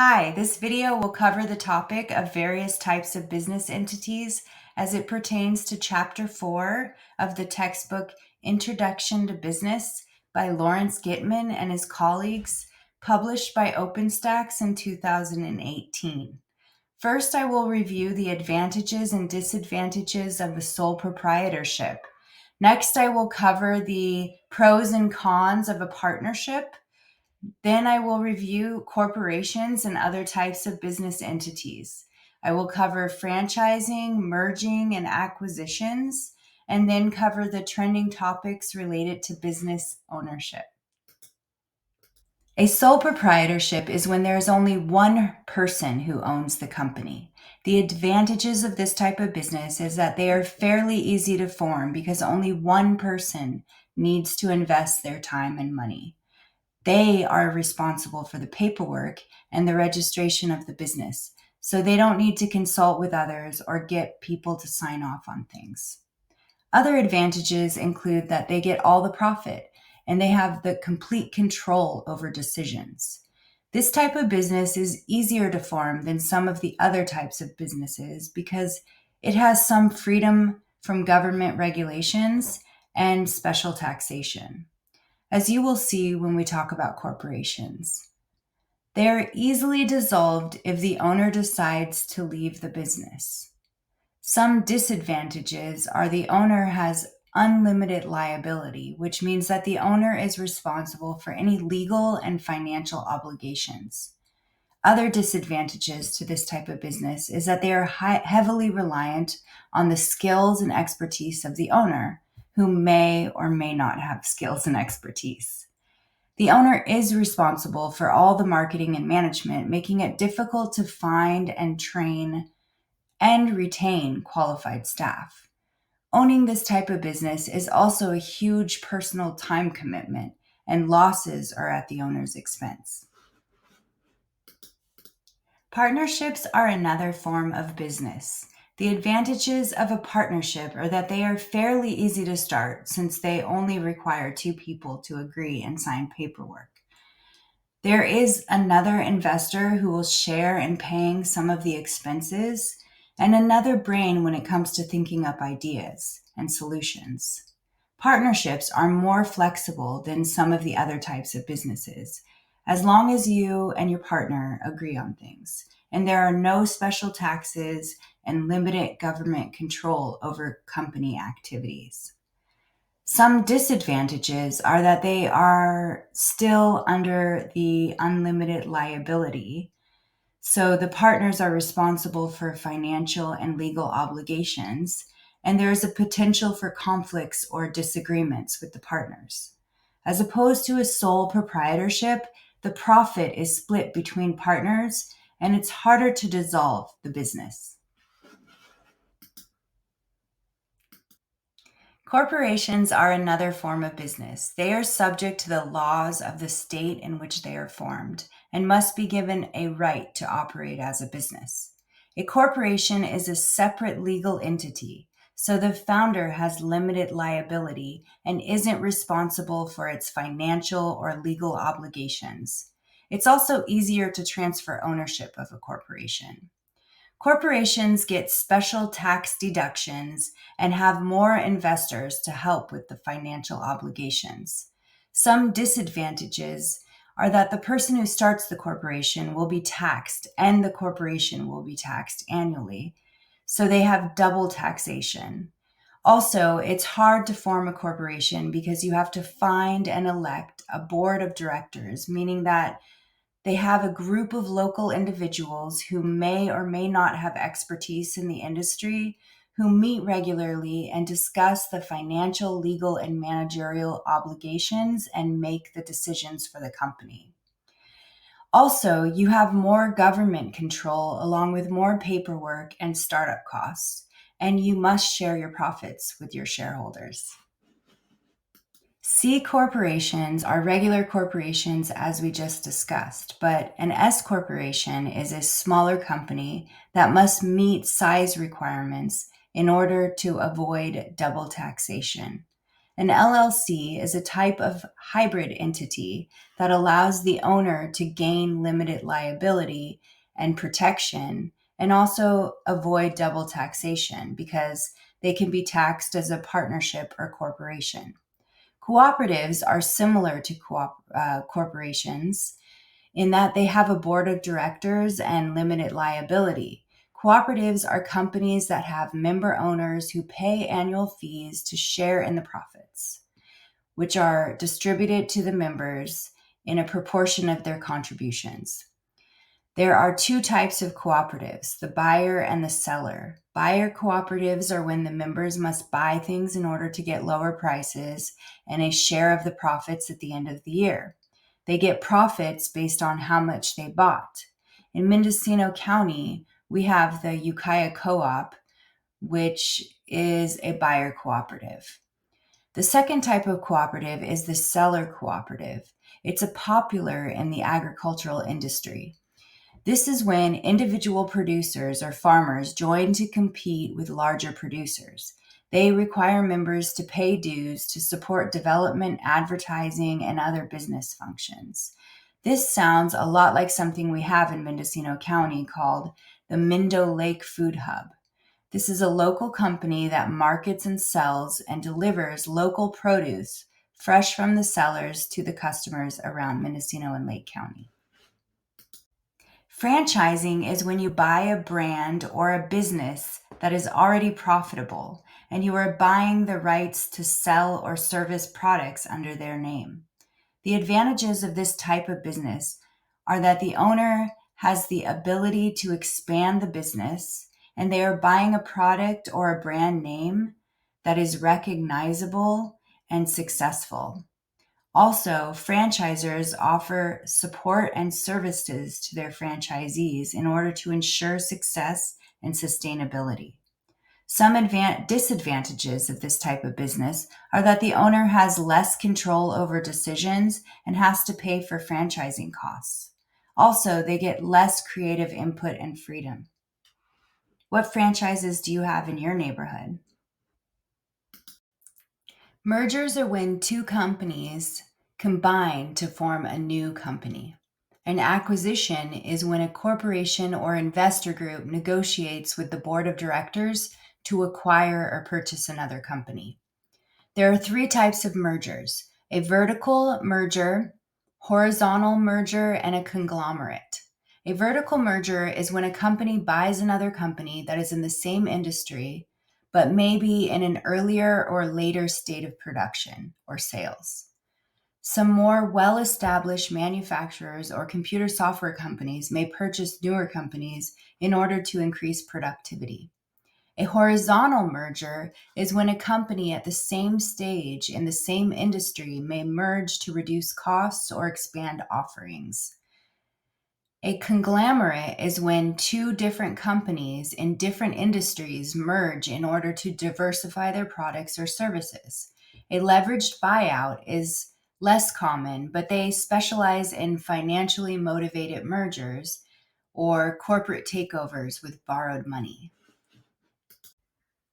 Hi, this video will cover the topic of various types of business entities as it pertains to Chapter 4 of the textbook Introduction to Business by Lawerence Gitman and his colleagues, published by OpenStax in 2018. First, I will review the advantages and disadvantages of a sole proprietorship. Next, I will cover the pros and cons of a partnership. Then I will review corporations and other types of business entities. I will cover franchising, merging, and acquisitions, and then cover the trending topics related to business ownership. A sole proprietorship is when there is only one person who owns the company. The advantages of this type of business is that they are fairly easy to form because only one person needs to invest their time and money. They are responsible for the paperwork and the registration of the business, so they don't need to consult with others or get people to sign off on things. Other advantages include that they get all the profit and they have the complete control over decisions. This type of business is easier to form than some of the other types of businesses because it has some freedom from government regulations and special taxation. As you will see when we talk about corporations, they are easily dissolved if the owner decides to leave the business. Some disadvantages are the owner has unlimited liability, which means that the owner is responsible for any legal and financial obligations. Other disadvantages to this type of business is that they are heavily reliant on the skills and expertise of the owner, who may or may not have skills and expertise. The owner is responsible for all the marketing and management, making it difficult to find and train and retain qualified staff. Owning this type of business is also a huge personal time commitment, and losses are at the owner's expense. Partnerships are another form of business. The advantages of a partnership are that they are fairly easy to start since they only require two people to agree and sign paperwork. There is another investor who will share in paying some of the expenses and another brain when it comes to thinking up ideas and solutions. Partnerships are more flexible than some of the other types of businesses, as long as you and your partner agree on things, and there are no special taxes and limited government control over company activities. Some disadvantages are that they are still under the unlimited liability, so the partners are responsible for financial and legal obligations, and there is a potential for conflicts or disagreements with the partners. As opposed to a sole proprietorship, the profit is split between partners, and it's harder to dissolve the business. Corporations are another form of business. They are subject to the laws of the state in which they are formed and must be given a right to operate as a business. A corporation is a separate legal entity, so the founder has limited liability and isn't responsible for its financial or legal obligations. It's also easier to transfer ownership of a corporation. Corporations get special tax deductions and have more investors to help with the financial obligations. Some disadvantages are that the person who starts the corporation will be taxed and the corporation will be taxed annually, so they have double taxation. Also, it's hard to form a corporation because you have to find and elect a board of directors, meaning that they have a group of local individuals who may or may not have expertise in the industry, who meet regularly and discuss the financial, legal, and managerial obligations and make the decisions for the company. Also, you have more government control along with more paperwork and startup costs, and you must share your profits with your shareholders. C corporations are regular corporations as we just discussed, but an S corporation is a smaller company that must meet size requirements in order to avoid double taxation. An LLC is a type of hybrid entity that allows the owner to gain limited liability and protection and also avoid double taxation because they can be taxed as a partnership or corporation. Cooperatives are similar to corporations in that they have a board of directors and limited liability. Cooperatives are companies that have member owners who pay annual fees to share in the profits, which are distributed to the members in a proportion of their contributions. There are two types of cooperatives, the buyer and the seller. Buyer cooperatives are when the members must buy things in order to get lower prices and a share of the profits at the end of the year. They get profits based on how much they bought. In Mendocino County, we have the Ukiah Co-op, which is a buyer cooperative. The second type of cooperative is the seller cooperative. It's popular in the agricultural industry. This is when individual producers or farmers join to compete with larger producers. They require members to pay dues to support development, advertising, and other business functions. This sounds a lot like something we have in Mendocino County called the Mendo Lake Food Hub. This is a local company that markets and sells and delivers local produce fresh from the sellers to the customers around Mendocino and Lake County. Franchising is when you buy a brand or a business that is already profitable and you are buying the rights to sell or service products under their name. The advantages of this type of business are that the owner has the ability to expand the business and they are buying a product or a brand name that is recognizable and successful. Also, franchisors offer support and services to their franchisees in order to ensure success and sustainability. Some disadvantages of this type of business are that the owner has less control over decisions and has to pay for franchising costs. Also, they get less creative input and freedom. What franchises do you have in your neighborhood? Mergers are when two companies combine to form a new company. An acquisition is when a corporation or investor group negotiates with the board of directors to acquire or purchase another company. There are three types of mergers: a vertical merger, horizontal merger, and a conglomerate. A vertical merger is when a company buys another company that is in the same industry but maybe in an earlier or later state of production or sales. Some more well-established manufacturers or computer software companies may purchase newer companies in order to increase productivity. A horizontal merger is when a company at the same stage in the same industry may merge to reduce costs or expand offerings. A conglomerate is when two different companies in different industries merge in order to diversify their products or services. A leveraged buyout is less common, but they specialize in financially motivated mergers or corporate takeovers with borrowed money.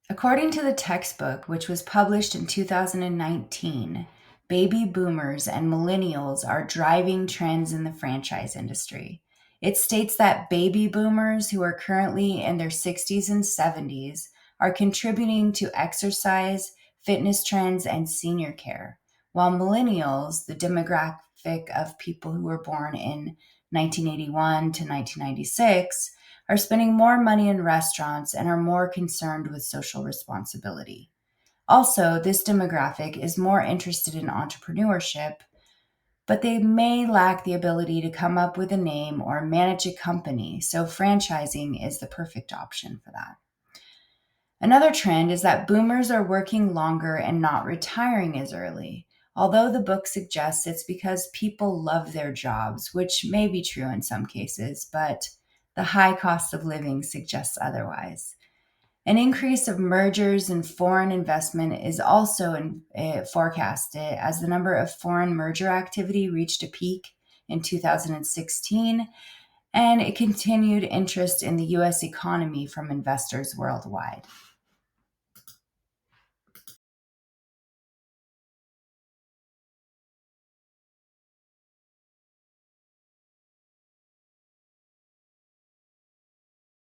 According to the textbook, which was published in 2019, baby boomers and millennials are driving trends in the franchise industry. It states that baby boomers who are currently in their 60s and 70s are contributing to exercise, fitness trends, and senior care, while millennials, the demographic of people who were born in 1981 to 1996, are spending more money in restaurants and are more concerned with social responsibility. Also, this demographic is more interested in entrepreneurship, but they may lack the ability to come up with a name or manage a company, so franchising is the perfect option for that. Another trend is that boomers are working longer and not retiring as early, although the book suggests it's because people love their jobs, which may be true in some cases, but the high cost of living suggests otherwise. An increase of mergers and foreign investment is also forecasted as the number of foreign merger activity reached a peak in 2016, and a continued interest in the U.S. economy from investors worldwide.